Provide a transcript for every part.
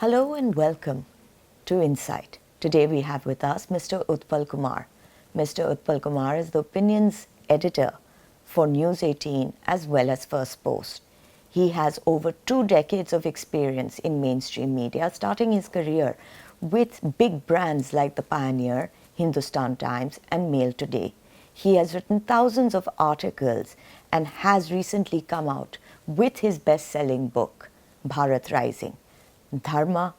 Hello and welcome to Insight. Today we have with us Mr. Utpal Kumar. Mr. Utpal Kumar is the opinions editor for News 18 as well as First Post. He has over 2 decades of experience in mainstream media, starting his career with big brands like The Pioneer, Hindustan Times and Mail Today. He has written thousands of articles and has recently come out with his best-selling book, Bharat Rising. Dharma,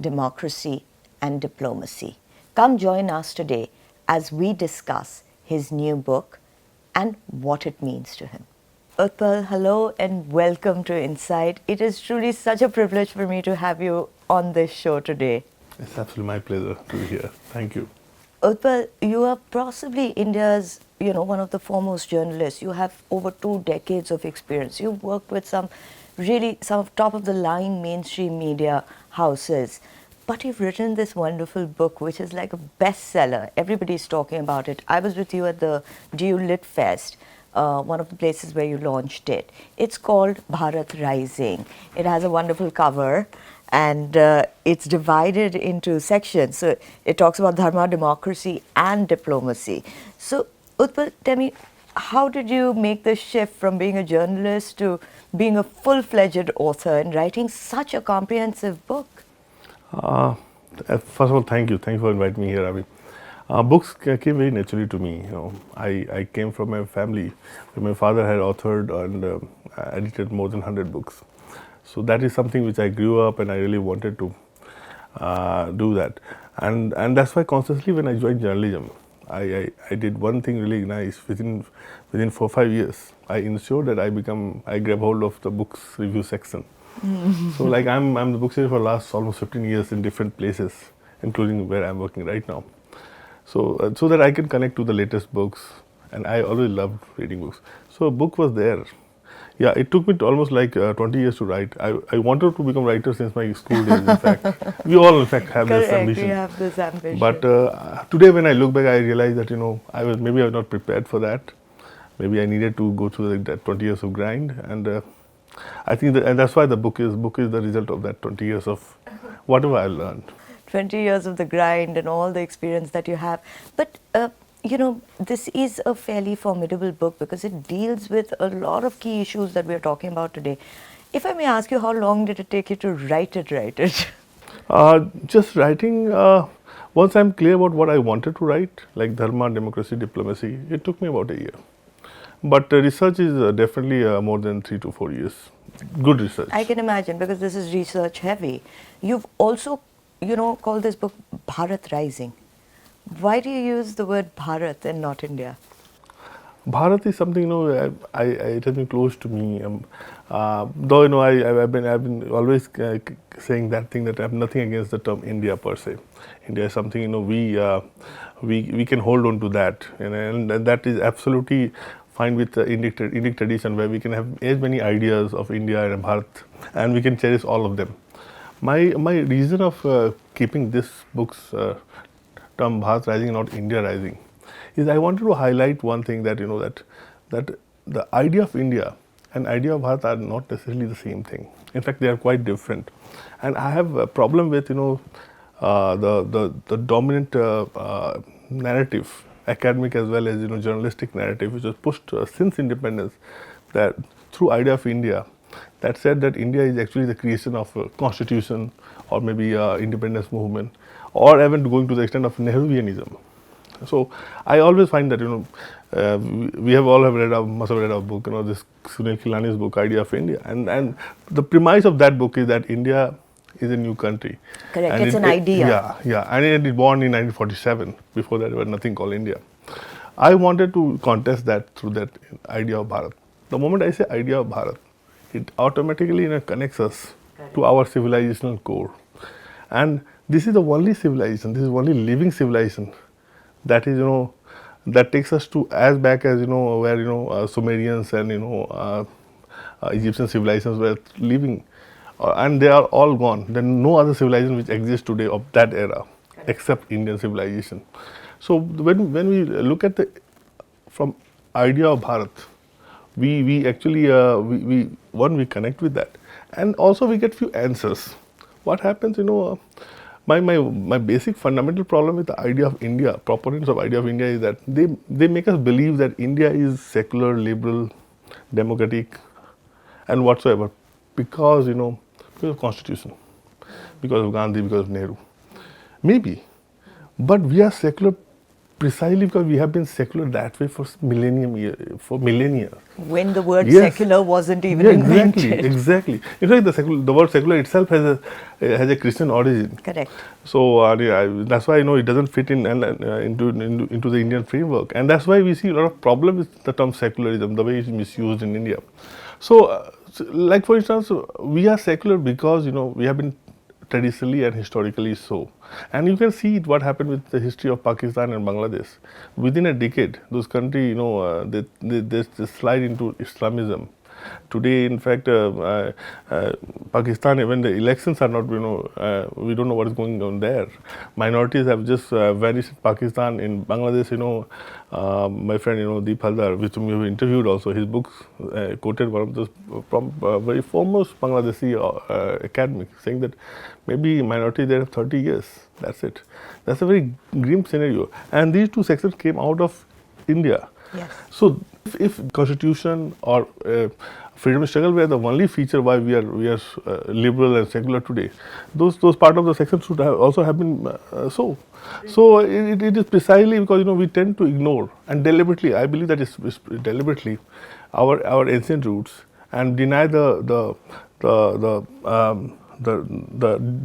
Democracy and Diplomacy. Come join us today as we discuss his new book and what it means to him. Utpal, hello and welcome to Insight. It is truly such a privilege for me to have you on this show today. It's absolutely my pleasure to be here. Thank you. Utpal, you are possibly India's, one of the foremost journalists. You have over 2 decades of experience. You've worked with some of top of the line mainstream media houses. But you've written this wonderful book, which is like a bestseller. Everybody's talking about it. I was with you at the DU Lit Fest, one of the places where you launched it. It's called Bharat Rising. It has a wonderful cover. And it's divided into sections. So it talks about Dharma, democracy, and diplomacy. So, Utpal, tell me, how did you make the shift from being a journalist to being a full-fledged author and writing such a comprehensive book? First of all, thank you. Thank you for inviting me here, Rami. Books came very naturally to me. I came from a family where my father had authored and edited more than 100 books. So that is something which I grew up and I really wanted to do that. And that's why constantly when I joined journalism, I did one thing really nice. Within 4 or 5 years, I ensured that I grab hold of the books review section. So like I'm the book editor for the last almost 15 years in different places, including where I'm working right now. So so that I can connect to the latest books, and I always loved reading books. So a book was there. Yeah, it took me almost like 20 years to write. I wanted to become a writer since my school days, in fact. We all, in fact, have this ambition. We have this ambition. But today when I look back, I realize that, I was not prepared for that. Maybe I needed to go through that 20 years of grind. And I think and that's why the book is the result of that 20 years of whatever I learned. 20 years of the grind and all the experience that you have. But this is a fairly formidable book because it deals with a lot of key issues that we're talking about today. If I may ask you, how long did it take you to write it? Just writing, once I'm clear about what I wanted to write, like Dharma, Democracy, Diplomacy, it took me about a year. But research is definitely more than 3 to 4 years. Good research. I can imagine, because this is research heavy. You've also, called this book Bharat Rising. Why do you use the word Bharat and not India? Bharat is something, it has been close to me. Though, I've been always saying that thing, that I have nothing against the term India per se. India is something, we can hold on to that. And that is absolutely fine with the Indic tradition, where we can have as many ideas of India and Bharat, and we can cherish all of them. My reason of keeping this book's term Bharat Rising, not India Rising, is I wanted to highlight one thing, that that the idea of India and idea of Bharat are not necessarily the same thing. In fact, they are quite different. And I have a problem with the dominant narrative, academic as well as journalistic narrative, which was pushed since independence, that through idea of India, that said that India is actually the creation of a constitution, or maybe independence movement, or even going to the extent of Nehruvianism. So I always find that we have all must have read our book, this Sunil Khilani's book, Idea of India, and the premise of that book is that India is a new country. Correct, and it's an idea. Yeah, and it was born in 1947. Before that, there was nothing called India. I wanted to contest that through that idea of Bharat. The moment I say idea of Bharat, it automatically connects us to our civilizational core. And this is the only civilization, this is the only living civilization that is, that takes us to as back as, where, Sumerians and, Egyptian civilizations were living. And they are all gone. There is no other civilization which exists today of that era, except Indian civilization. So when we look at from idea of Bharat, we actually, we connect with that. And also we get few answers. what happens, my basic fundamental problem with the idea of India, proponents of idea of India, is that they make us believe that India is secular, liberal, democratic, and whatsoever, because because of Constitution, because of Gandhi, because of Nehru, maybe, but we are secular precisely because we have been secular that way for millennia. When the word Yes. secular wasn't even Yeah, invented. exactly. In fact, the word secular itself has a Christian origin. Correct. So that's why it doesn't fit in into the Indian framework, and that's why we see a lot of problem with the term secularism, the way it's misused in India. So, like for instance, we are secular because we have been traditionally and historically so, and you can see what happened with the history of Pakistan and Bangladesh. Within a decade, those countries, they slide into Islamism. Today, in fact, Pakistan, even the elections are not, we don't know what is going on there. Minorities have just vanished in Pakistan. In Bangladesh, my friend, Deep Haldar, which we have interviewed also, his books quoted one of the very foremost Bangladeshi academics, saying that maybe minority there have 30 years. That's it. That's a very grim scenario. And these two sections came out of India. Yes. So, if constitution or freedom struggle were the only feature why we are liberal and secular today, those part of the section should also have been so. So it is precisely because we tend to ignore, and deliberately, I believe that it's deliberately, our ancient roots, and deny the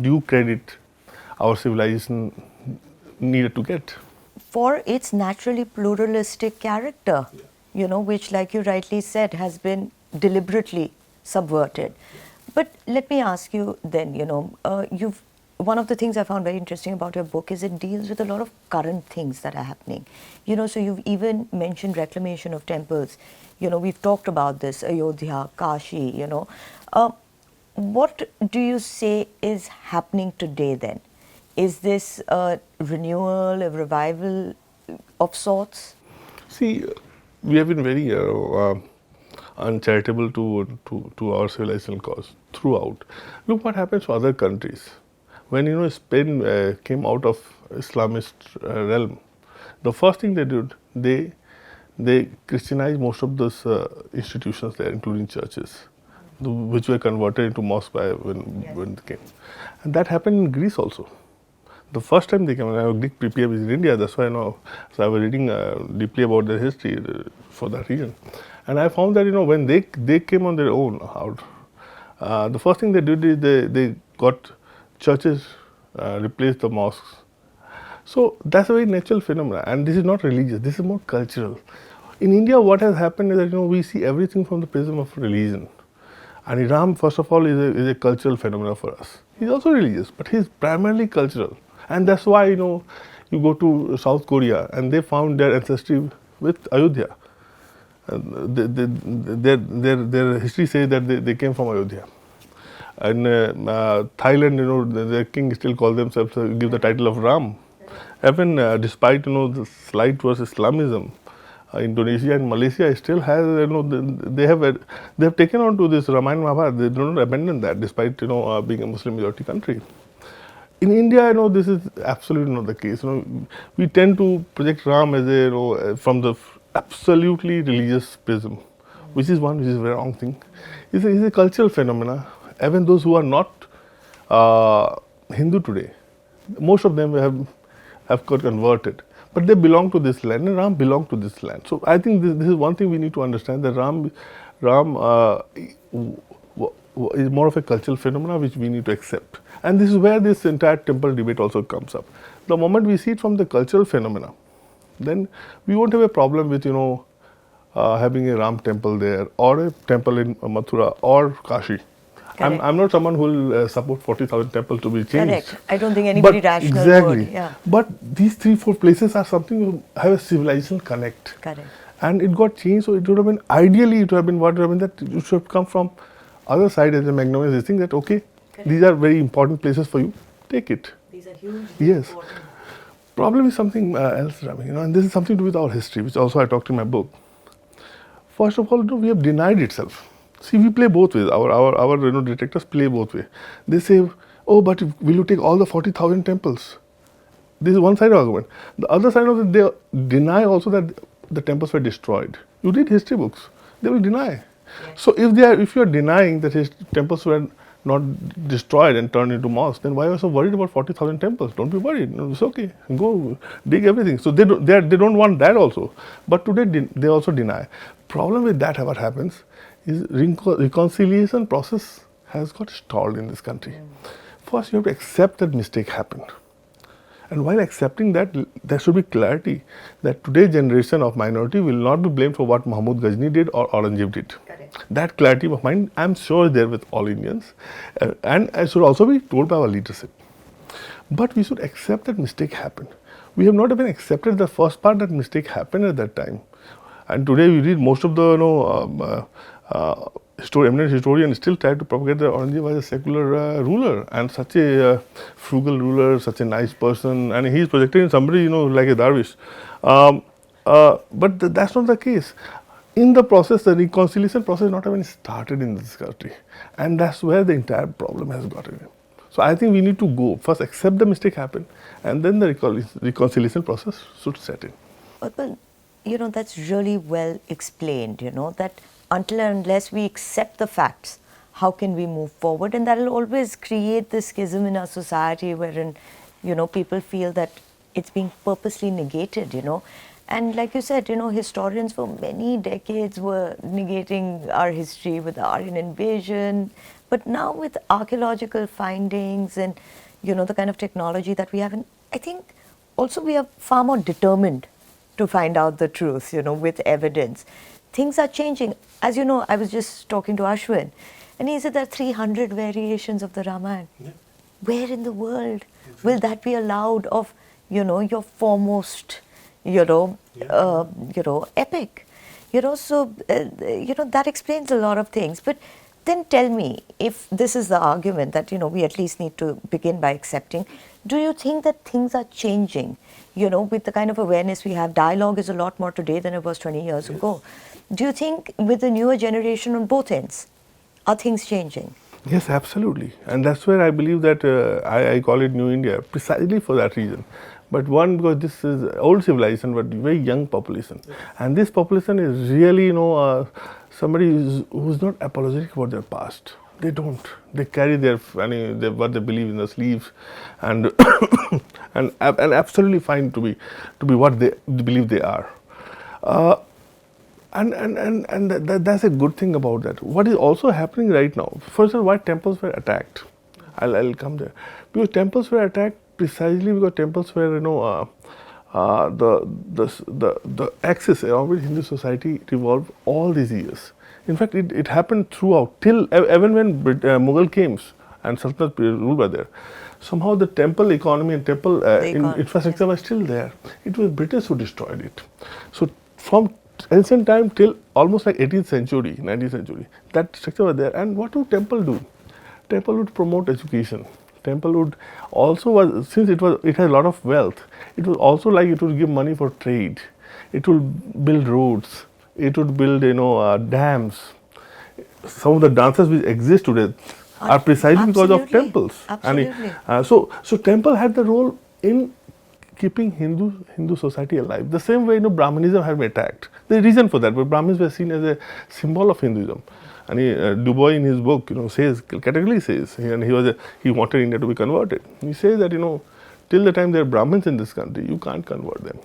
due credit our civilization needed to get. For its naturally pluralistic character, which, like you rightly said, has been deliberately subverted. But let me ask you then, one of the things I found very interesting about your book is it deals with a lot of current things that are happening. So you've even mentioned reclamation of temples. We've talked about this, Ayodhya, Kashi, What do you say is happening today then? Is this a renewal, a revival of sorts? See, we have been very uncharitable to our civilizational cause throughout. Look what happens to other countries. When Spain came out of Islamist realm, the first thing they did, they Christianized most of those institutions there, including churches, which were converted into mosques when they came. And that happened in Greece also. The first time they came, I have a Greek PPM is in India, that's why I know. So I was reading deeply about their history for that region. And I found that, when they came on their own out, the first thing they did is they got churches, replaced the mosques. So that's a very natural phenomenon. And this is not religious, this is more cultural. In India, what has happened is that, we see everything from the prism of religion. And Islam, first of all, is a cultural phenomenon for us. He's also religious, but he's primarily cultural. And that's why, you go to South Korea and they found their ancestry with Ayodhya. Their history says that they came from Ayodhya. And Thailand, their king still call themselves, give the title of Ram. Even despite, the slight towards Islamism, Indonesia and Malaysia still has, they have taken on to this Ramayana Mahabharata. They do not abandon that despite, being a Muslim majority country. In India, this is absolutely not the case. We tend to project Ram as from the absolutely religious prism, which is a very wrong thing. It's a cultural phenomena. Even those who are not Hindu today, most of them have got converted, but they belong to this land, and Ram belonged to this land. So I think this is one thing we need to understand, that Ram is more of a cultural phenomena which we need to accept. And this is where this entire temple debate also comes up. The moment we see it from the cultural phenomena, then we won't have a problem with, having a Ram temple there, or a temple in Mathura or Kashi. I'm not someone who will support 40,000 temples to be changed. Correct. I don't think anybody rational exactly. would. Yeah. But these 3-4 places are something who have a civilizational connect. Correct. And it got changed, so it would have been, ideally it would have been that it should have come from other side as a magnanimous thing, that okay, these are very important places for you, take it. These are huge. Yes. Problem is something else, Rami, and this is something to do with our history, which also I talked in my book. First of all, we have denied itself. See, we play both ways. Our detectors play both ways. They say, oh, but will you take all the 40,000 temples? This is one side of the argument. The other side of it, they deny also that the temples were destroyed. You read history books, they will deny. So if you are denying that his temples were not destroyed and turned into mosques, then why are you so worried about 40,000 temples? Don't be worried. No, it's okay. Go dig everything. So they don't want that also. But today they also deny. Problem with that, what happens is reconciliation process has got stalled in this country. First, you have to accept that mistake happened. And while accepting that, there should be clarity that today's generation of minority will not be blamed for what Mahmud Ghazni did or Aurangzeb did. Correct. That clarity of mind, I'm sure, is there with all Indians. And it should also be told by our leadership. But we should accept that mistake happened. We have not even accepted the first part that mistake happened at that time. And today we read most of the eminent historians still try to propagate that Aurangzeb was a secular ruler and such a frugal ruler, such a nice person, and he is projected in somebody like a Darwish. But that's not the case. In the process, the reconciliation process not even started in this country, and that's where the entire problem has gotten in. So I think we need to go first, accept the mistake happened, and then the reconciliation process should set in. Utpal, that's really well explained, that until and unless we accept the facts, how can we move forward? And that will always create this schism in our society wherein, people feel that it's being purposely negated, And like you said, historians for many decades were negating our history with the Aryan invasion. But now with archaeological findings and, the kind of technology that we have, and I think also we are far more determined to find out the truth, with evidence. Things are changing. As you know, I was just talking to Ashwin, and he said there are 300 variations of the Ramayana. Yeah. Where in the world will that be allowed of, your foremost, epic? So, that explains a lot of things. But then tell me, if this is the argument that, we at least need to begin by accepting, do you think that things are changing, with the kind of awareness we have? Dialogue is a lot more today than it was 20 years ago. Do you think with the newer generation on both ends, are things changing? Yes, absolutely. And that's where I believe that I call it New India, precisely for that reason. But one, because this is old civilization, but very young population. And this population is really, somebody who's not apologetic about their past. They don't. They carry what they believe in the sleeves, and and absolutely fine to be what they believe they are. And that's a good thing about that. What is also happening right now? First of all, why temples were attacked? I'll come there. Because temples were attacked precisely because temples were the axis around which Hindu society revolved all these years. In fact, it happened throughout till even when Mughal came and Sultanate ruled by there. Somehow the temple economy and temple infrastructure was still there. It was British who destroyed it. So from ancient time till almost like 18th century, 19th century, that structure was there. And what would temple do? Temple would promote education. Temple would also since it had a lot of wealth, it was also like it would give money for trade. It would build roads. It would build dams. Some of the dances which exist today are precisely because of temples. Absolutely. And so temple had the role in keeping Hindu society alive. The same way Brahmanism had been attacked. There is reason for that, but Brahmins were seen as a symbol of Hinduism. And Du Bois in his book, categorically says, and he wanted India to be converted. He says that till the time there are Brahmins in this country, you can't convert them.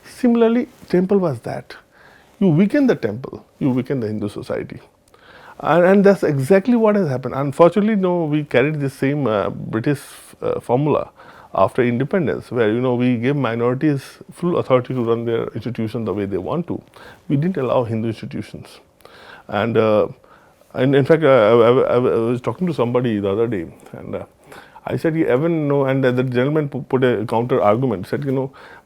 Similarly, temple was that. You weaken the temple, you weaken the Hindu society. And that's exactly what has happened. Unfortunately, we carried the same British formula after independence, where we gave minorities full authority to run their institutions the way they want to. We didn't allow Hindu institutions. And in fact, I was talking to somebody the other day, and I said, and the gentleman put a counter argument, said,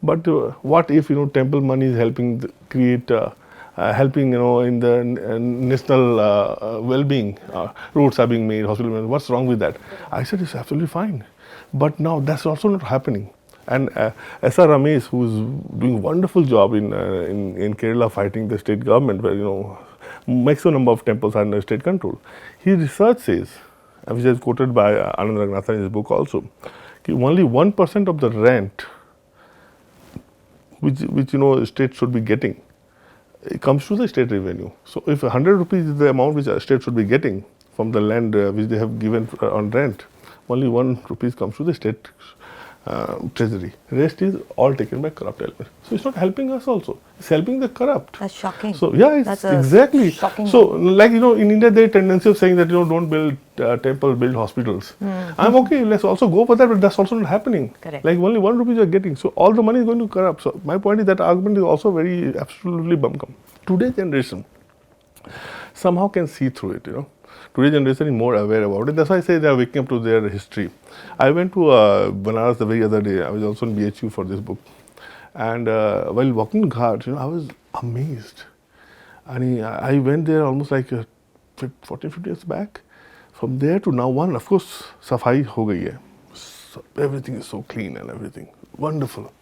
but what if, temple money is helping create, helping, in the national well-being, roads are being made, hospitals, what's wrong with that? I said, it's absolutely fine. But now that's also not happening. And S.R. Ramesh, who's doing a wonderful job in Kerala fighting the state government, where, maximum number of temples are under state control. His research says, which is quoted by Anand Raghunathan in his book also, only 1% of the rent which state should be getting, it comes to the state revenue. So if 100 rupees is the amount which a state should be getting from the land which they have given on rent, only 1 rupees comes to the state treasury. Rest is all taken by corrupt elements. So it's not helping us also. It's helping the corrupt. That's shocking. So yeah, it's exactly. Shocking. So like in India there is a tendency of saying that don't build temples, build hospitals. I'm okay. Let's also go for that, but that's also not happening. Correct. Like only 1 rupee you are getting. So all the money is going to corrupt. So my point is that argument is also very absolutely bumkum. Today's generation somehow can see through it. Today's generation is more aware about it. That's why I say they are waking up to their history. I went to Banaras the very other day. I was also in BHU for this book. And while walking the Ghats, I was amazed. And I went there almost like 14, 15 years back. From there to now, of course, safai ho gayi hai. So everything is so clean and everything. Wonderful.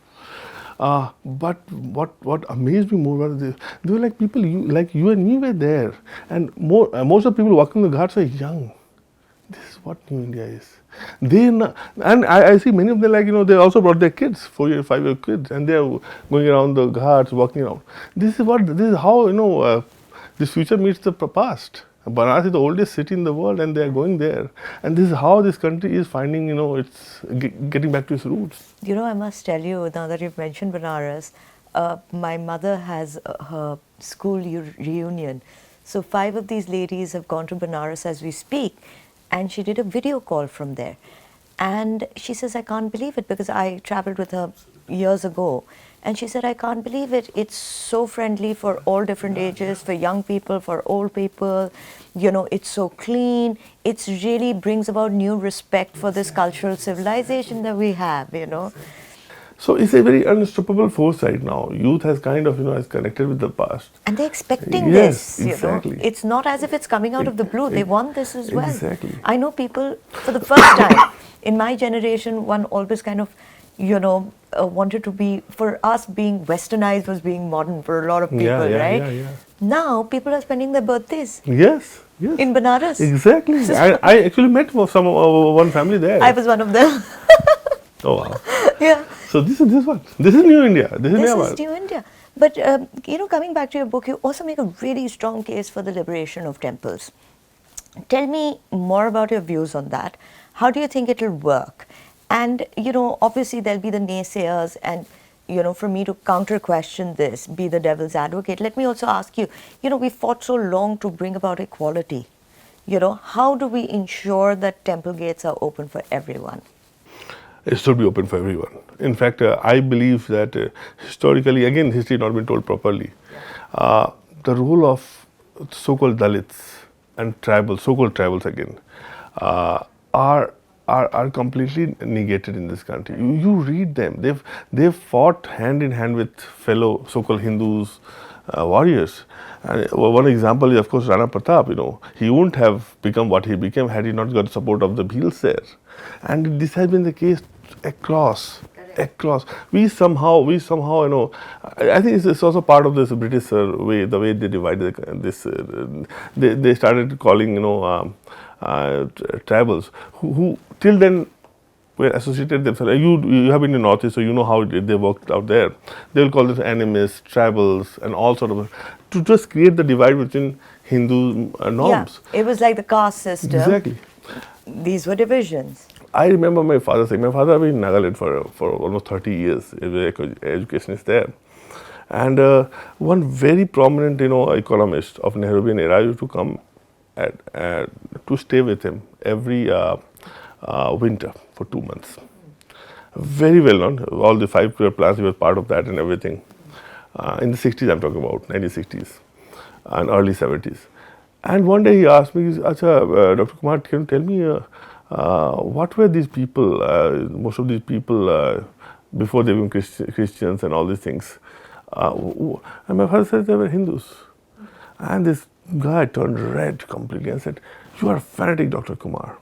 But what amazed me more was they were like people like you and me were there, and most of the people walking the Ghats are young. This is what New India is. And I see many of them they also brought their kids, 4-year, 5-year kids, and they are going around the Ghats, walking around. This is how this future meets the past. Banaras is the oldest city in the world, and they are going there. And this is how this country is finding, it's getting back to its roots. I must tell you, now that you've mentioned Banaras, my mother has her school reunion. So 5 of these ladies have gone to Banaras as we speak, and she did a video call from there. And she says, I can't believe it, because I traveled with her years ago. And she said, I can't believe it. It's so friendly for all different ages, for young people, for old people. It's so clean. It really brings about new respect for this cultural civilization that we have, So it's a very unstoppable force right now. Youth has kind of, has connected with the past. And they're expecting this, exactly. It's not as if it's coming out of the blue. They want this as well. Exactly. I know people, for the first time, in my generation, one always kind of, wanted to be, for us being westernized was being modern for a lot of people, right? Yeah. Now, people are spending their birthdays. Yes. In Banaras. Exactly. I actually met one family there. I was one of them. Oh, wow. Yeah. So this is what? This is New India. This is New India. But, coming back to your book, you also make a really strong case for the liberation of temples. Tell me more about your views on that. How do you think it will work? And, obviously there'll be the naysayers and, for me to counter-question this, be the devil's advocate, let me also ask you, we fought so long to bring about equality. How do we ensure that temple gates are open for everyone? It should be open for everyone. In fact, I believe that historically, again, history not been told properly, the role of so-called Dalits and tribals, so-called tribals again, are completely negated in this country. You read them; they've fought hand in hand with fellow so-called Hindus, warriors. And one example is, of course, Rana Pratap. He wouldn't have become what he became had he not got the support of the Bhils there. And this has been the case across. We somehow, I think it's also part of this British way, the way they divided this. They started calling, tribals who till then were associated themselves. You have been in Northeast, so you know how they worked out there. They will call this animists, tribals, and all sort of, to just create the divide between Hindu norms. Yeah, it was like the caste system. Exactly. These were divisions. I remember my father saying, my father had been in Nagaland for almost 30 years. Education is there. And one very prominent, economist of Nehruvian era used to come to stay with him every winter for 2 months. Very well known. All the 5-year plans, he was part of that and everything. In the 60s, I'm talking about, 1960s and early 70s. And one day he asked me, Dr. Kumar, can you tell me what were these people, most of these people, before they became Christians and all these things? And my father said they were Hindus. And this guy turned red completely and said, you are a fanatic, Dr. Kumar.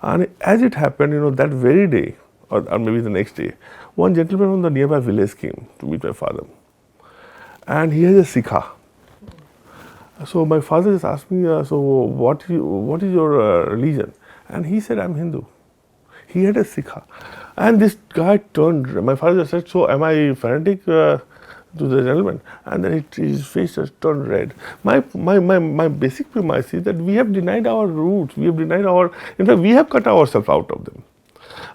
And as it happened, that very day, or maybe the next day, one gentleman from the nearby village came to meet my father. And he has a Sikha. So my father just asked me, so what is your religion? And he said, I'm Hindu. He had a Sikha. And this guy turned, my father said, so am I fanatic to the gentleman? And then his face just turned red. My basic premise is that we have denied our roots. We have denied in fact, we have cut ourselves out of them.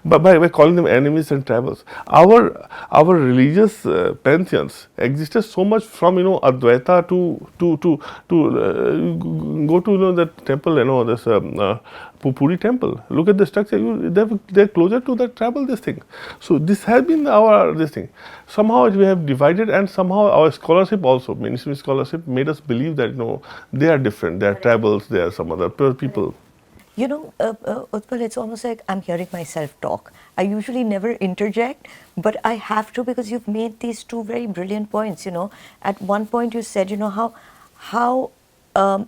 But by calling them enemies and tribals, our religious pantheons existed so much from Advaita to go to that temple, this Puri temple. Look at the structure. They're closer to the tribal this thing. So this has been our this thing. Somehow we have divided, and somehow our scholarship also, mainstream scholarship, made us believe that they are different. They are tribals. They are some other people. Utpal, it's almost like I'm hearing myself talk. I usually never interject, but I have to because you've made these two very brilliant points. At one point you said, how Du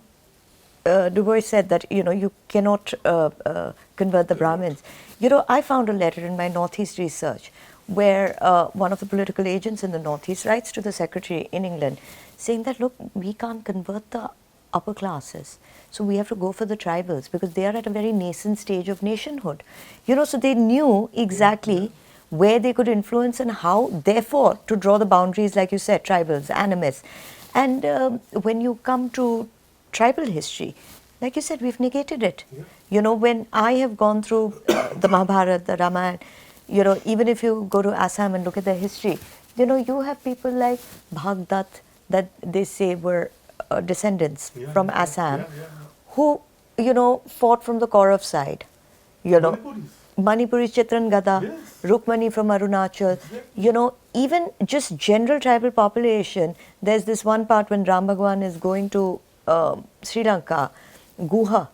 Bois said that, you cannot convert the Brahmins. I found a letter in my Northeast research where one of the political agents in the Northeast writes to the secretary in England saying that, look, we can't convert the upper classes. So we have to go for the tribals because they are at a very nascent stage of nationhood. So they knew exactly where they could influence and how, therefore, to draw the boundaries, like you said, tribals, animists. And when you come to tribal history, like you said, we've negated it. When I have gone through the Mahabharata, the Ramayana, even if you go to Assam and look at their history, you have people like Bhagdat that they say were descendants from Assam who, fought from the Kaurav side. Manipuri's Chitran Gada, Rukmani from Arunachal, even just general tribal population. There's this one part when Ram Bhagwan is going to Sri Lanka, Guha,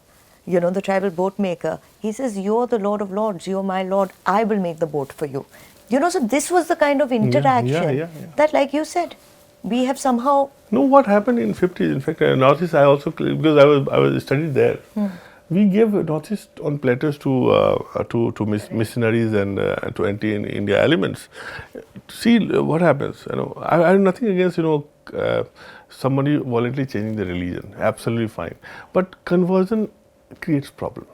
the tribal boat maker, he says, you're the Lord of Lords, you're my Lord, I will make the boat for you. So this was the kind of interaction that, like you said, we have somehow... No, what happened in 50s, in fact, Northeast, I also, because I was studied there, we gave Northeast on platters to missionaries and to anti-India elements. See what happens. I have nothing against, somebody voluntarily changing the religion. Absolutely fine. But conversion creates problem.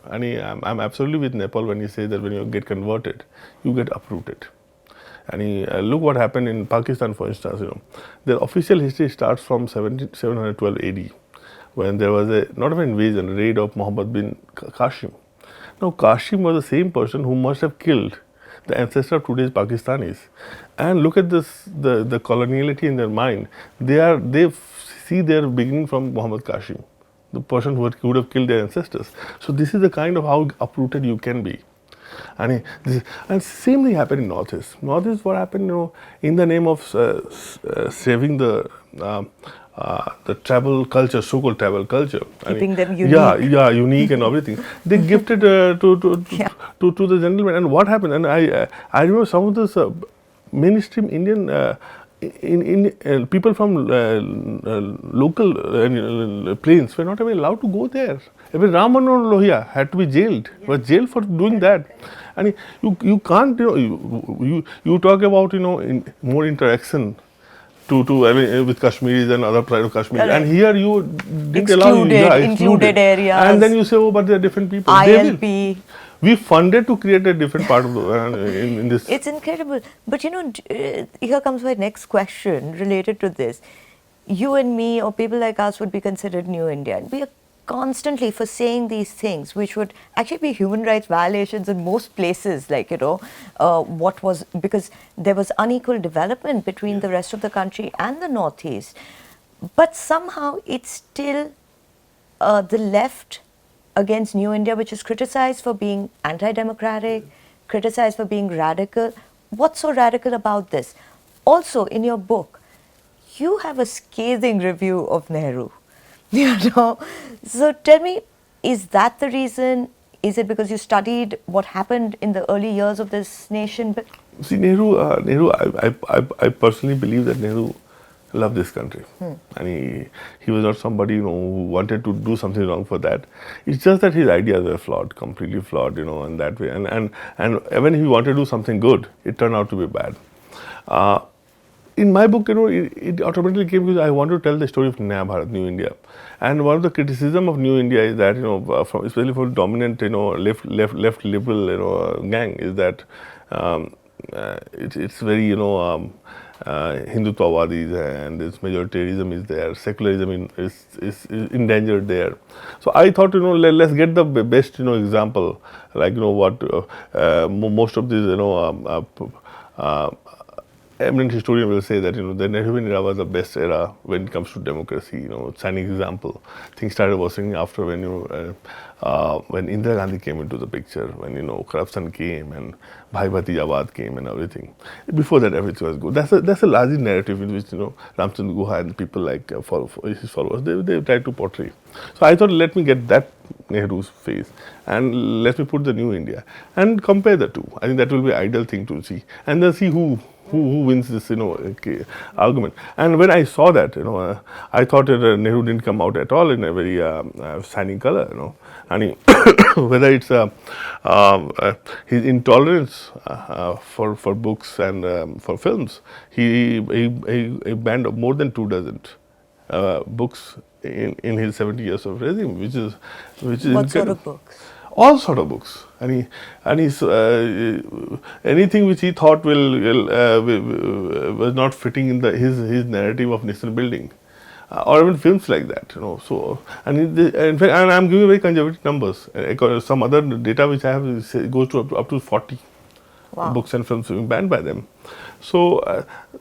I'm absolutely with Nepal when he says that when you get converted, you get uprooted. Look what happened in Pakistan, for instance. Their official history starts from 712 AD, when there was not an invasion, a raid of Muhammad bin Qasim. Now, Qasim was the same person who must have killed the ancestor of today's Pakistanis. And look at this, the coloniality in their mind. They see their beginning from Muhammad Qasim, the person who would have killed their ancestors. So this is the kind of how uprooted you can be. And same thing happened in Northeast. Northeast, what happened, in the name of saving the tribal culture, so-called tribal culture, keeping them unique. Unique and everything. They gifted to the gentleman. And what happened? And I remember some of this mainstream Indian people from local plains were not even allowed to go there. Even Ram Manohar Lohia had to be jailed. Was jailed for doing that. And you can't, you talk about, more interaction with Kashmiris and other tribes of Kashmir. And here you didn't allow included areas. And then you say, oh, but they are different people. ILP. We funded to create a different part of the in this. It's incredible. But here comes my next question related to this. You and me or people like us would be considered New Indian. We are constantly for saying these things, which would actually be human rights violations in most places, like, because there was unequal development between the rest of the country and the Northeast. But somehow it's still the left against New India, which is criticized for being anti-democratic, criticized for being radical. What's so radical about this? Also, in your book, you have a scathing review of Nehru. So tell me, is that the reason? Is it because you studied what happened in the early years of this nation? See, Nehru, I personally believe that Nehru loved this country. And he was not somebody, who wanted to do something wrong for that. It's just that his ideas were flawed, completely flawed, in that way. And when he wanted to do something good, it turned out to be bad. in my book, it automatically came because I want to tell the story of Naya Bharat, New India. And one of the criticism of New India is that, especially for dominant, left liberal, gang, is that it's very, Hindutvawadis, and this majoritarianism is there, secularism is endangered there. So I thought, let's get the best, example, like, what most of these, eminent historian will say that, the Nehruvian era was the best era when it comes to democracy, shining example. Things started worsening after when Indira Gandhi came into the picture, when, corruption came and Bhai Bhatijawad came and everything. Before that, everything was good. That's a large narrative in which, Ramchandra Guha and people like his followers, they tried to portray. So I thought, let me get that Nehru's face and let me put the new India and compare the two. I think that will be an ideal thing to see. And then see who wins this, argument. And when I saw that, I thought that Nehru didn't come out at all in a very shining color, and he whether it's his intolerance for books and for films, he banned more than 24 books in his 70 years of regime, which is What sort of books? All sort of books, and he's anything which he thought was not fitting in his narrative of nation building, or even films like that, So, and in fact, and I'm giving very conservative numbers. Some other data which I have goes to up to 40 books and films being banned by them. So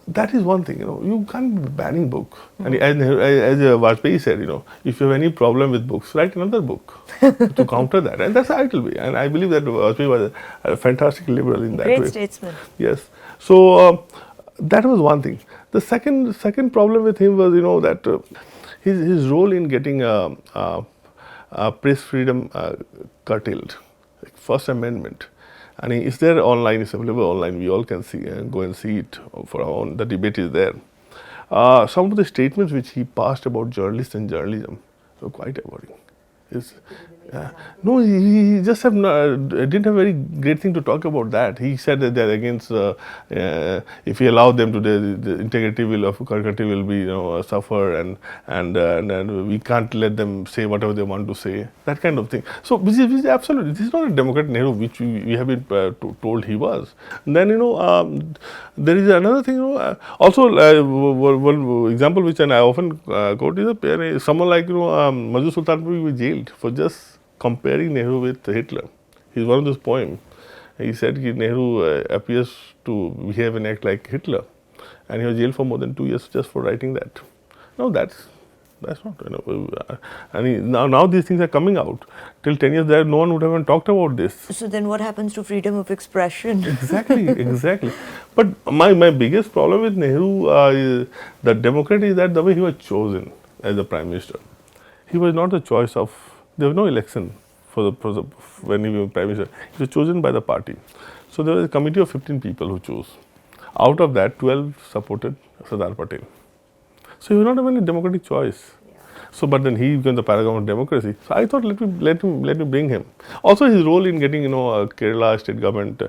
that is one thing, you can't be banning book. And as Vajpayee said, if you have any problem with books, write another book to counter that. And that's how it will be. And I believe that Vajpayee was a fantastic liberal in that way. Great statesman. Yes. So that was one thing. The second problem with him was, that his role in getting press freedom curtailed, like First Amendment. And it's there online, it's available online, we all can see and go and see it for our own. The debate is there. Some of the statements which he passed about journalists and journalism were quite abhorring. No, he just didn't have a very great thing to talk about that. He said that they're against, if we allow them to, the integrity of country will be, suffer, and we can't let them say whatever they want to say, that kind of thing. So, which is absolutely, this is not a democrat Nehru, which we have been told he was. And then, there is another thing, also one example which I often quote is someone like, Majid Sultanpuri was jailed for just comparing Nehru with Hitler. He's one of those poems. He said Nehru appears to behave and act like Hitler, and he was jailed for more than 2 years just for writing that. No, that's not. Now these things are coming out. Till 10 years there, no one would have even talked about this. So then, what happens to freedom of expression? Exactly. But my biggest problem with Nehru, the Democrat, is that the way he was chosen as the Prime Minister. He was not the choice of. There was no election when he was Prime Minister. He was chosen by the party. So there was a committee of 15 people who chose. Out of that, 12 supported Sardar Patel. So he was not even a democratic choice. So, but then he became the paragon of democracy. So I thought, let me bring him. Also, his role in getting Kerala state government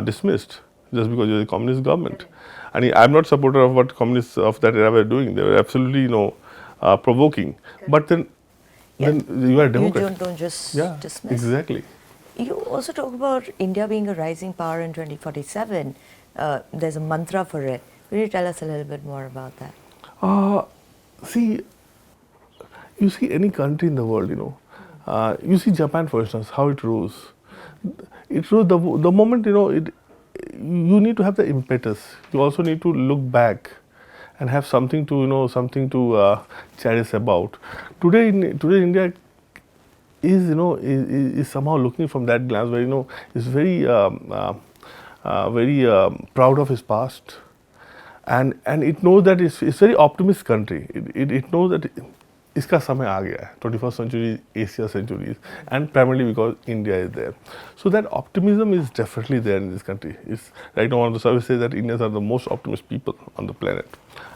dismissed just because it was a communist government. And I'm not supporter of what communists of that era were doing. They were absolutely provoking. But then you are a democrat. You don't just dismiss. Exactly. You also talk about India being a rising power in 2047. There's a mantra for it. Will you tell us a little bit more about that? You see any country in the world, you see Japan, for instance, how it rose. It rose the moment, you need to have the impetus. You also need to look back and have something to cherish about. Today India is somehow looking from that glance where, is very proud of his past. And it knows that it's very optimist country. It knows that iska samay aa gaya hai, 21st century, Asia centuries, and primarily because India is there. So that optimism is definitely there in this country. It's, right now, one of the surveys says that Indians are the most optimistic people on the planet,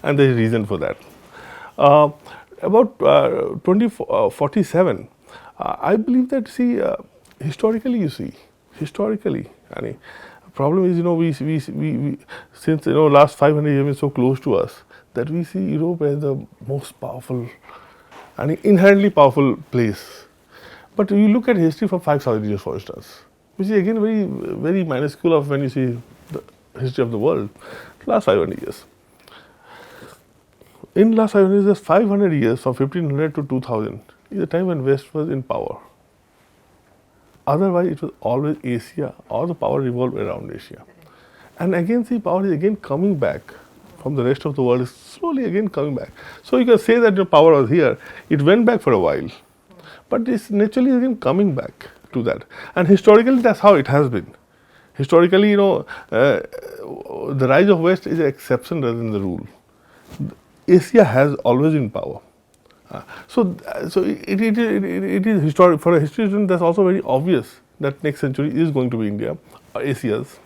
and there is reason for that. About 2047, I believe that, historically, problem is, we since last 500 years been so close to us that we see Europe as the most powerful and inherently powerful place. But you look at history for 5,000 years, for instance, which is again very, very minuscule of when you see the history of the world, last 500 years. In last 500 years, there's 500 years from 1500 to 2000 is the time when West was in power. Otherwise, it was always Asia, or the power revolved around Asia. And again, see, power is again coming back from the rest of the world, is slowly again coming back. So you can say that the power was here, it went back for a while, but it's naturally again coming back to that. And historically, that's how it has been. Historically, the rise of West is an exception rather than the rule. Asia has always been power. So it is historic for a historian. That's also very obvious that next century is going to be India or Asia's,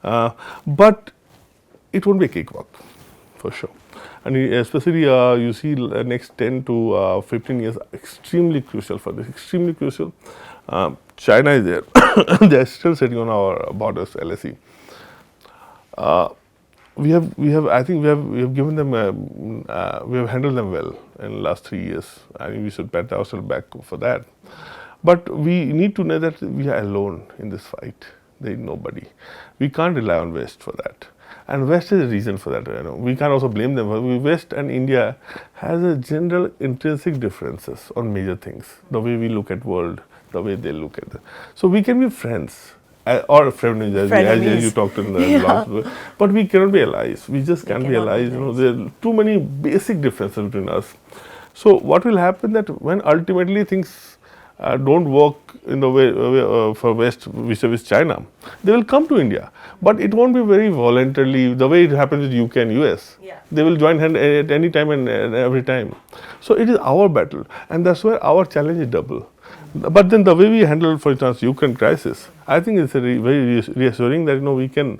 but it won't be a cakewalk for sure. And especially you see next 10 to 15 years extremely crucial for this. Extremely crucial. China is there; they are still sitting on our borders. LSE. We have. I think we have given them. We have handled them well in the last 3 years. I think we should pat ourselves back for that. But we need to know that we are alone in this fight. There is nobody. We can't rely on West for that. And West is a reason for that. We can't also blame them. West and India has a general intrinsic differences on major things. The way we look at world, the way they look at it. So we can be friends. Or frenemies, as you talked in the last, but we cannot be allies. We just can't be allies. There are too many basic differences between us. So what will happen that when ultimately things don't work in the way for West, which is China, they will come to India, but it won't be very voluntarily the way it happens with UK and US. Yeah. They will join hand at any time and every time. So it is our battle, and that's where our challenge is double. But then the way we handle, for instance, Ukraine crisis, I think it's very reassuring that we can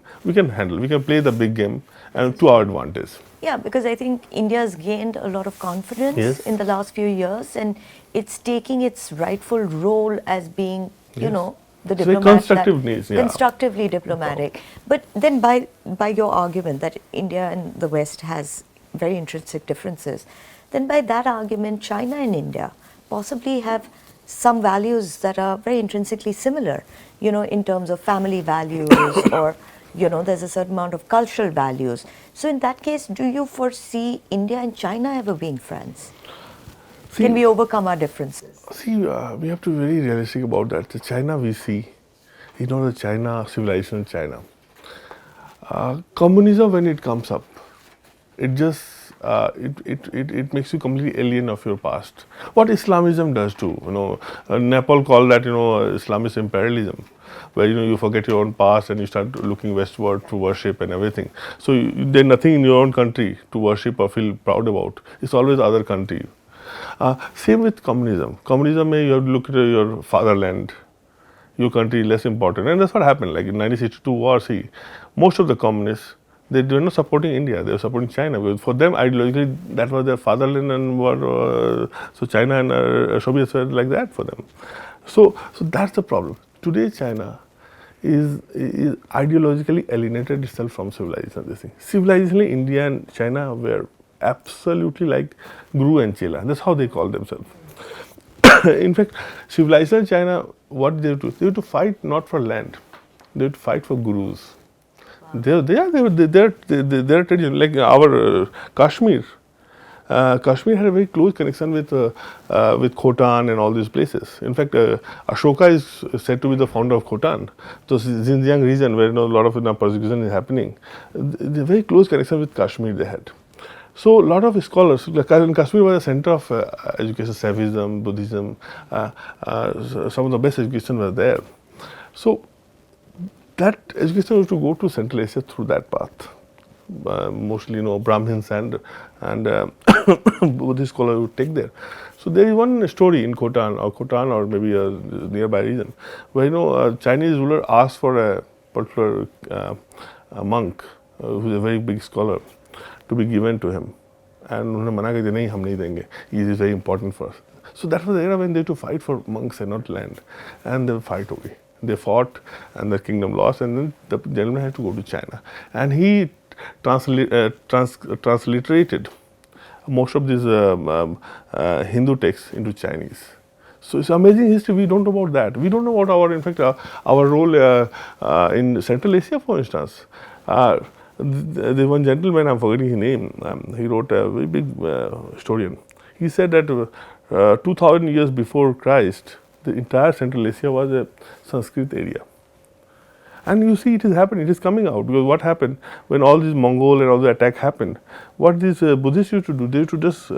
handle, we can play the big game and to our advantage. Yeah, because I think India has gained a lot of confidence Yes. in the last few years, and it's taking its rightful role as being, the It's diplomat. very constructive needs, yeah. Constructively diplomatic. But then by your argument that India and the West has very intrinsic differences, then by that argument, China and India possibly have some values that are very intrinsically similar, in terms of family values or, there's a certain amount of cultural values. So in that case, do you foresee India and China ever being friends? Can we overcome our differences? See, we have to be very realistic about that. The China we see, the China, civilization China. Communism, when it comes up, it just it makes you completely alien of your past. What Islamism does too, Nepal called that Islamist imperialism, where you forget your own past and you start looking westward to worship and everything. So there's nothing in your own country to worship or feel proud about. It's always other country. Same with communism. Communism, you have to look at your fatherland, your country less important, and that's what happened. Like in 1962 war, see, most of the communists, they were not supporting India, they were supporting China. Because for them, ideologically, that was their fatherland, and so China and Soviets were like that for them. So that's the problem. Today, China is ideologically alienated itself from civilization. Civilizationally, India and China were absolutely like Guru and Chela. That's how they call themselves. In fact, civilization China, what they have to do? They have to fight not for land, they have to fight for gurus. Wow. They're tradition, like our Kashmir. Kashmir had a very close connection with Khotan and all these places. In fact, Ashoka is said to be the founder of Khotan. So Xinjiang region, where a lot of persecution is happening, the very close connection with Kashmir they had. So a lot of scholars, Kashmir was a center of education, Saivism, Buddhism, some of the best education was there. So that education was to go to Central Asia through that path. Mostly, Brahmins and Buddhist scholars would take there. So there is one story in Khotan or maybe a nearby region, where a Chinese ruler asked for a particular monk who is a very big scholar to be given to him, and उन्होंने मना कर दिया, नहीं हम नहीं देंगे, it is very important for us. So that was the era when they had to fight for monks and not land, and the fight away. They fought, and the kingdom lost, and then the gentleman had to go to China, and he transliterated most of these Hindu texts into Chinese. So it's amazing history. We don't know about that. We don't know about in fact, our role in Central Asia, for instance. The one gentleman, I'm forgetting his name, he wrote a very big historian. He said that 2000 years before Christ, the entire Central Asia was a Sanskrit area. And you see, it is happening, it is coming out. Because what happened when all this Mongol and all the attack happened? What these Buddhists used to do, they used to just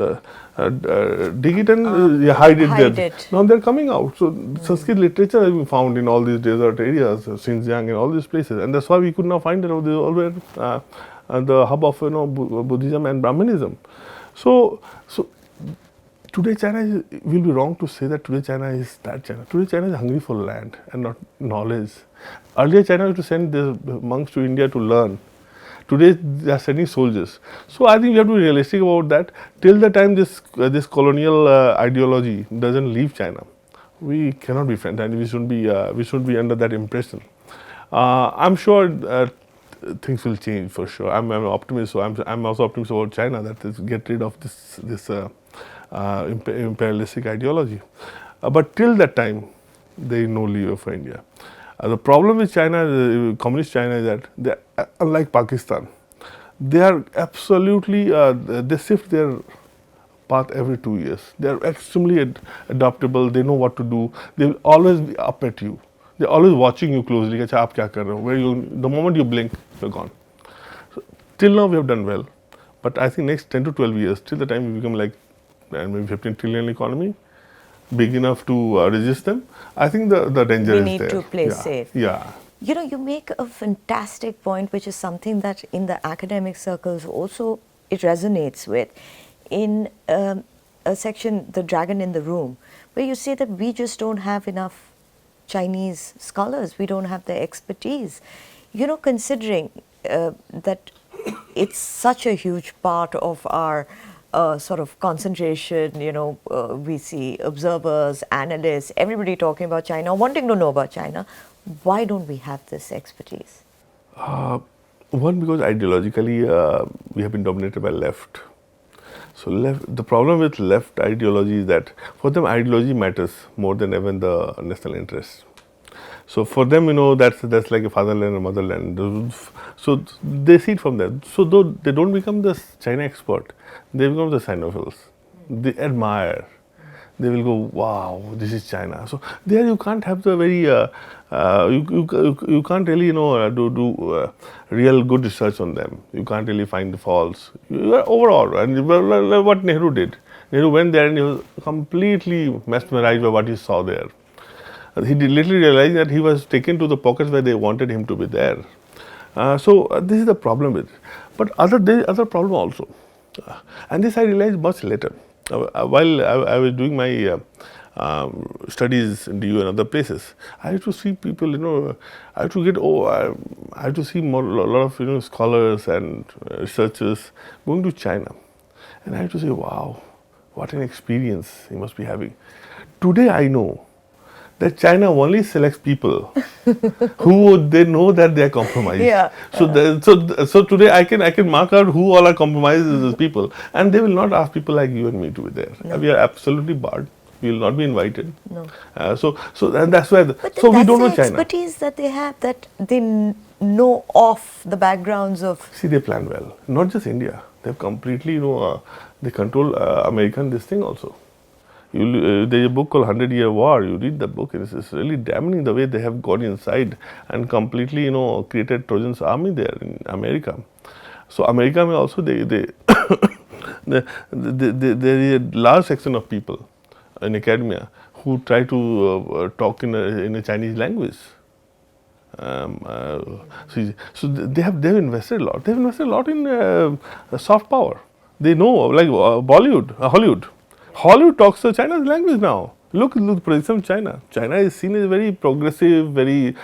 dig it and hide it there. Now they're coming out. So Sanskrit literature has been found in all these desert areas, Xinjiang and all these places. And that's why we could now find that they all were the hub of Buddhism and Brahmanism. So today China will be wrong to say that today China is that China. Today China is hungry for land and not knowledge. Earlier China used to send the monks to India to learn. Today they are sending soldiers. So I think we have to be realistic about that. Till the time this colonial ideology doesn't leave China, we cannot be friends, and we shouldn't be under that impression. I'm sure things will change for sure. I'm an optimist, so I'm also optimistic about China that is get rid of this imperialistic ideology. But till that time, there is no leave for India. The problem with China, communist China, is that they are unlike Pakistan. They are absolutely they shift their path every 2 years. They are extremely adaptable. They know what to do. They will always be up at you. They are always watching you closely. Acha, aap kya kar rahe ho? Where you, the moment you blink, you're gone. So, till now we have done well, but I think next 10 to 12 years, till the time we become like maybe 15 trillion economy, big enough to resist them, I think the danger is there. We need to play safe. Yeah. You know, you make a fantastic point, which is something that in the academic circles also it resonates with. In a section, The Dragon in the Room, where you say that we just don't have enough Chinese scholars, we don't have the expertise. You know, considering that it's such a huge part of our sort of concentration, you know, we see observers, analysts, everybody talking about China, wanting to know about China. Why don't we have this expertise? One, because ideologically we have been dominated by left. So the problem with left ideology is that for them ideology matters more than even the national interest. So for them, you know, that's like a fatherland or motherland. So they see it from there. So though they don't become the China expert, they become the Sinophiles. They admire. They will go, wow, this is China. So there you can't have the very, you can't really, you know, do real good research on them. You can't really find the faults. Overall, and what Nehru did. Nehru went there and he was completely mesmerized by what he saw there. He literally realized that he was taken to the pockets where they wanted him to be there. So this is the problem with it. But there is other problem also. And this I realized much later. While I was doing my studies in DU and other places, I had to see people, you know, I had to see a lot of, you know, scholars and researchers going to China. And I had to say, wow, what an experience he must be having. Today I know that China only selects people who they know that they are compromised. Yeah. So today I can mark out who all are compromised as people, and they will not ask people like you and me to be there. No. We are absolutely barred. We will not be invited. No. And that's why. So we don't know China. Expertise that they have, that they know of the backgrounds of. See, they plan well. Not just India. They have completely, you know, they control American this thing also. There's a book called 100-Year War. You read the book, and it's really damning the way they have gone inside and completely, you know, created Trojan's army there in America. So America may also there is a large section of people in academia who try to talk in a Chinese language. So they have invested a lot. They've invested a lot in soft power. They know, like Hollywood. Hollywood talks China's language now. Look at the position of China. China is seen as a very progressive, very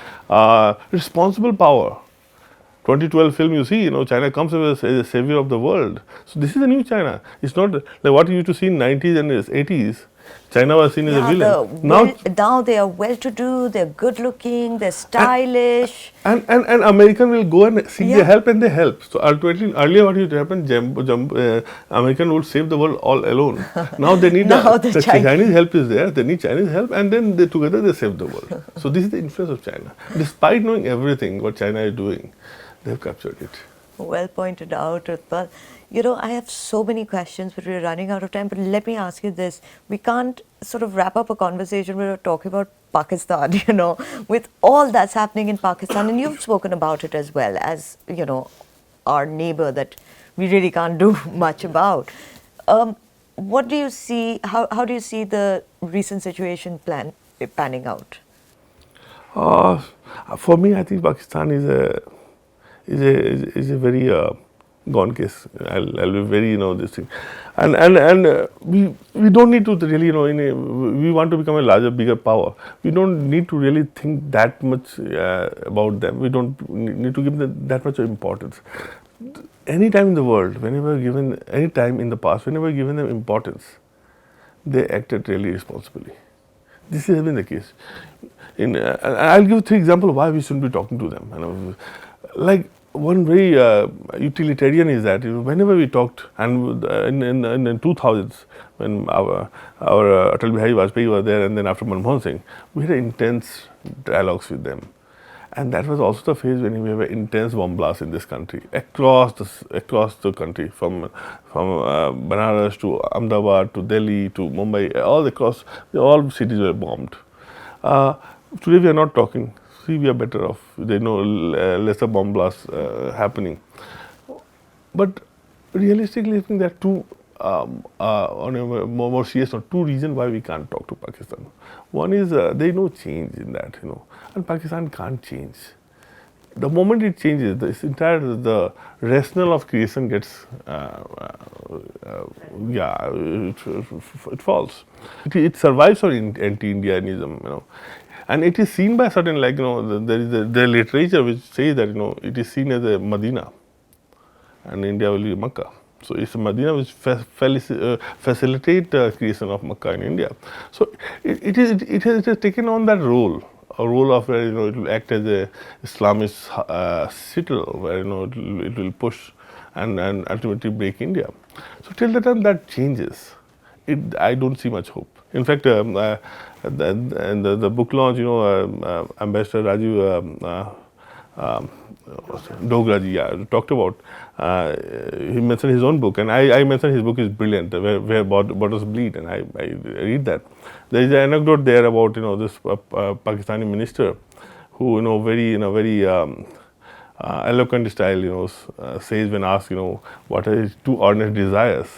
responsible power. 2012 film, you see, you know, China comes as a savior of the world. So this is a new China. It's not like what you used to see in 90s and 80s. China was seen as a villain. Now they are well-to-do, they're good-looking, they're stylish. And American will go and seek their help, and they help. So ultimately, earlier what used to happen, American would save the world all alone. Now they need the Chinese help is there. They need Chinese help, and then together they save the world. So this is the influence of China. Despite knowing everything what China is doing, they have captured it. Well pointed out, Utpal. You know, I have so many questions, but we're running out of time. But let me ask you this. We can't sort of wrap up a conversation without talking about Pakistan, you know, with all that's happening in Pakistan. And you've spoken about it as well as, you know, our neighbor that we really can't do much about. What do you see, how do you see the recent situation panning out? For me, I think Pakistan is a very gone case. I'll be very, this thing, and we don't need to really, we want to become a larger, bigger power. We don't need to really think that much about them. We don't need to give them that much importance. Any time in the world, any time in the past, whenever given them importance, they acted really responsibly. This has been the case. I'll give 3 examples why we shouldn't be talking to them. Like one very utilitarian is that whenever we talked, and in 2000s when our Atal Bihari Vajpayee was there, and then after Manmohan Singh, we had intense dialogues with them. And that was also the phase when we have an intense bomb blast in this country, across the country, from Banaras to Ahmedabad to Delhi to Mumbai, all cities were bombed. Today we are not talking. See, we are better off. There are no lesser bomb blasts happening. But realistically, I think there are two, on a more serious note, 2 reasons why we can't talk to Pakistan. One is there is no change in that, and Pakistan can't change. The moment it changes, the rationale of creation gets, it falls. It survives on anti-Indianism, and it is seen by certain, there is the literature which says that, it is seen as a Medina, and India will be Makkah. So it's a Medina which facilitate creation of Makkah in India. So it has taken on that role, a role of where, it will act as a Islamist citadel, where, it will push and ultimately break India. So till the time that changes, I don't see much hope. In fact, the book launch, Ambassador Raju Dograji talked about. He mentioned his own book, and I mentioned his book is brilliant, where borders bleed, and I read that. There is an anecdote there about this Pakistani minister who very eloquent style says when asked what are his 2 earnest desires.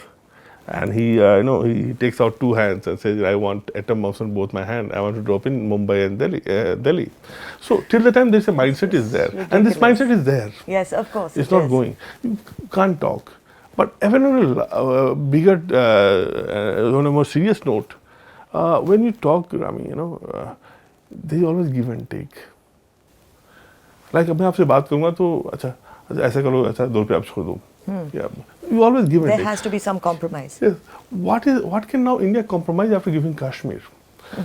And he, he takes out 2 hands and says, I want atom bombs on both my hands. I want to drop in Mumbai and Delhi. So till the time this mindset is there, and this mindset is there. Yes, of course. It's not going. You can't talk. But even on a bigger, on a more serious note, when you talk, Rami, they always give and take. Like, मैं आपसे बात करूँगा तो अच्छा ऐसा करो, ऐसा 2 रुपये आप छोड़ दो. Yeah, you always give and take. There has to be some compromise. Yes. What can now India compromise after giving Kashmir?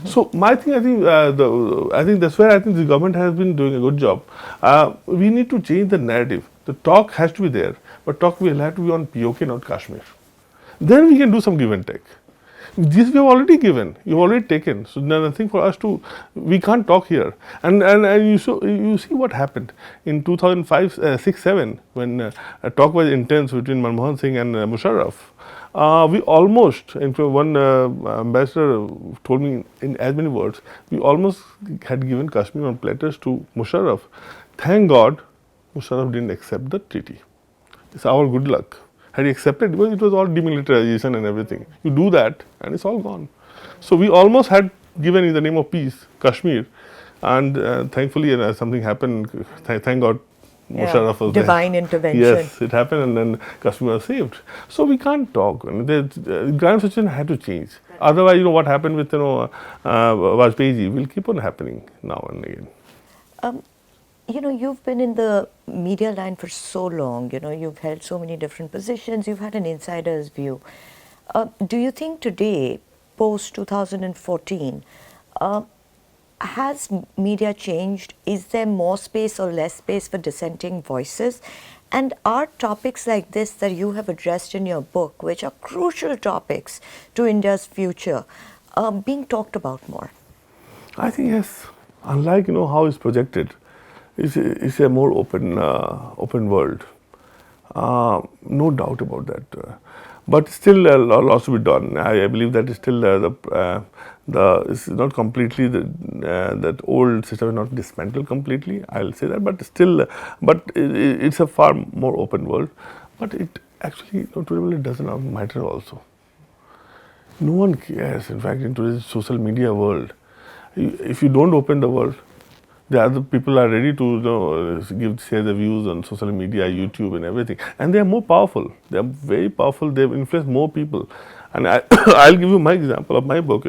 So my thing, I think that's where I think the government has been doing a good job. We need to change the narrative. The talk has to be there, but talk will have to be on POK, not Kashmir. Then we can do some give and take. This we have already given, you've already taken. So there's nothing for us to. We can't talk here. And you see what happened in 2005, 6, 7 when a talk was intense between Manmohan Singh and Musharraf. We almost, in fact, one ambassador told me in as many words, we almost had given Kashmir on platters to Musharraf. Thank God, Musharraf didn't accept the treaty. It's our good luck. Had he accepted, because it was all demilitarization and everything. You do that, and it's all gone. So we almost had given in the name of peace Kashmir, and thankfully something happened. Thank God, Musharraf was divine there. Intervention. Yes, it happened, and then Kashmir was saved. So we can't talk. The grand situation had to change. Otherwise, what happened with Vajpayee ji will keep on happening now and again. You've been in the media line for so long, you've held so many different positions, you've had an insider's view. Do you think today post 2014, has media changed? Is there more space or less space for dissenting voices? And are topics like this that you have addressed in your book, which are crucial topics to India's future, being talked about more? I think yes. Unlike how it's projected, it's a more open world. No doubt about that. But still, a lot to be done. I believe that is still it's not completely that old system is not dismantled completely. I'll say that, but still, it's a far more open world. But it actually really doesn't matter also. No one cares. In fact, in today's social media world, if you don't open the world, the other people are ready to share their views on social media, YouTube, and everything, and they are more powerful. They are very powerful. They have influenced more people. And I'll give you my example of my book.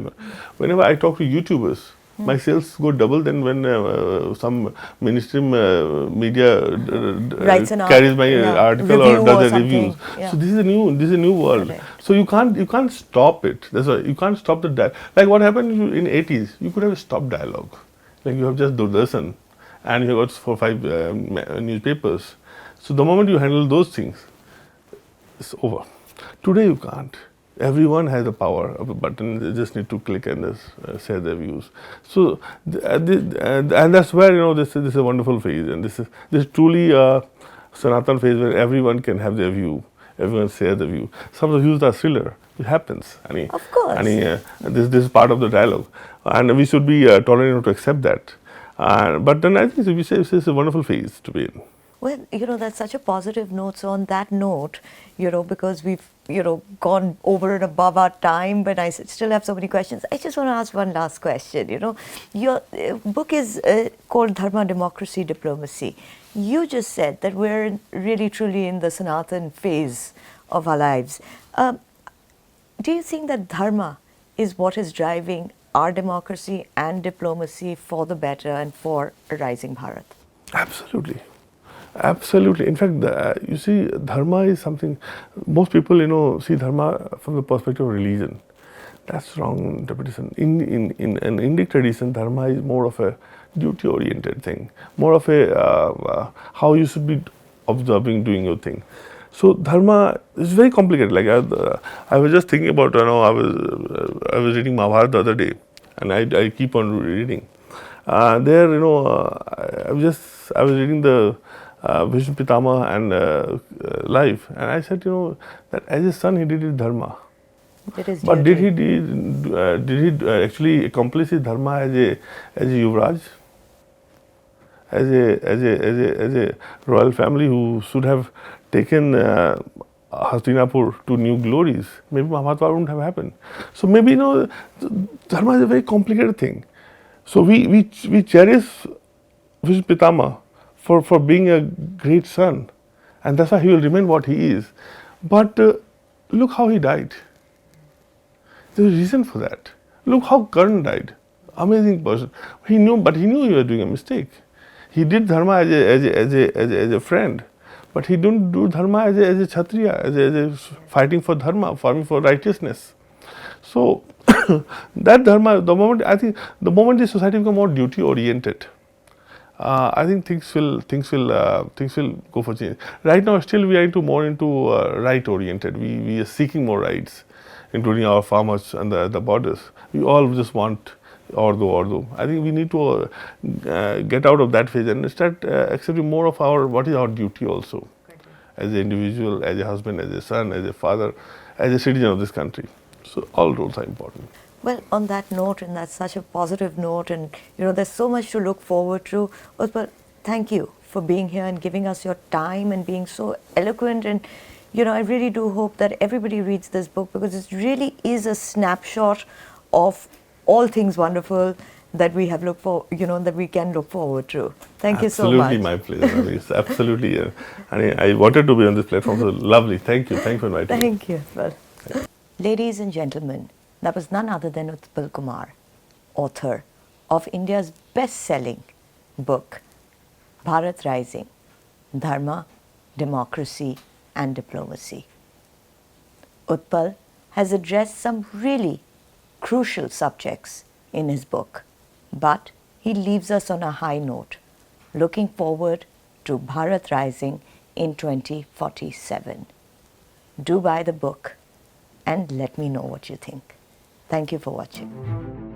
Whenever I talk to YouTubers, my sales go double than when some mainstream media carries my article or does the reviews. Yeah. So this is a new world. Correct. So you can't stop it. That's why you can't stop the like what happened in 80s. You could have a stop dialogue. Like you have just Doordarshan and you have got 4 or 5 newspapers. So the moment you handle those things, it's over. Today you can't. Everyone has the power of a button. They just need to click and just share their views. So and that's where this is a wonderful phase, and this is truly a Sanatan phase where everyone can have their view. Everyone share the view. Some of the views are thriller. It happens. Of course. This is part of the dialogue, and we should be tolerant enough to accept that. But then I think it's a wonderful phase to be in. Well, that's such a positive note. So on that note, because we've, gone over and above our time, but I still have so many questions. I just want to ask one last question. Your book is called Dharma, Democracy, Diplomacy. You just said that we're really, truly in the Sanatan phase of our lives. Do you think that Dharma is what is driving our democracy and diplomacy for the better and for a rising Bharat? Absolutely. Absolutely. In fact, you see, Dharma is something, most people, see Dharma from the perspective of religion. That's wrong interpretation. In an Indic tradition, Dharma is more of a duty-oriented thing, more of a how you should be observing, doing your thing. So Dharma is very complicated. Like I was just thinking about, I was reading Mahabharata the other day, and I keep on reading. There, I was reading the Bhishma Pitama and life, and I said, that as a son he did his dharma, but did he actually accomplish his dharma as a Yuvraj, as a royal family who should have taken Hastinapur to new glories? Maybe Mahabharata wouldn't have happened. So maybe dharma is a very complicated thing. So we cherish Bhishma Pitama for being a great son, and that's why he will remain what he is. But look how he died. There's a reason for that. Look how Karna died. Amazing person. He knew he was doing a mistake. He did dharma as a friend, but he didn't do dharma as a kshatriya, as a fighting for dharma, fighting for righteousness. So that dharma, the moment the society becomes more duty oriented, I think things will go for change. Right now, still we are more into right oriented. We are seeking more rights, including our farmers and the borders. We all just want ordo. I think we need to get out of that phase and start accepting more of what is our duty also, as an individual, as a husband, as a son, as a father, as a citizen of this country. So all roles are important. Well, on that note, and that's such a positive note, and there's so much to look forward to. Utpal, thank you for being here and giving us your time and being so eloquent. And I really do hope that everybody reads this book, because it really is a snapshot of all things wonderful that we have that we can look forward to. Thank you so much. Absolutely, my pleasure. It's absolutely, I wanted to be on this platform. So lovely. Thank you. Thanks for inviting me. Thank you. Well, ladies and gentlemen, that was none other than Utpal Kumar, author of India's best-selling book, Bharat Rising, Dharma, Democracy and Diplomacy. Utpal has addressed some really crucial subjects in his book, but he leaves us on a high note, looking forward to Bharat Rising in 2047. Do buy the book and let me know what you think. Thank you for watching.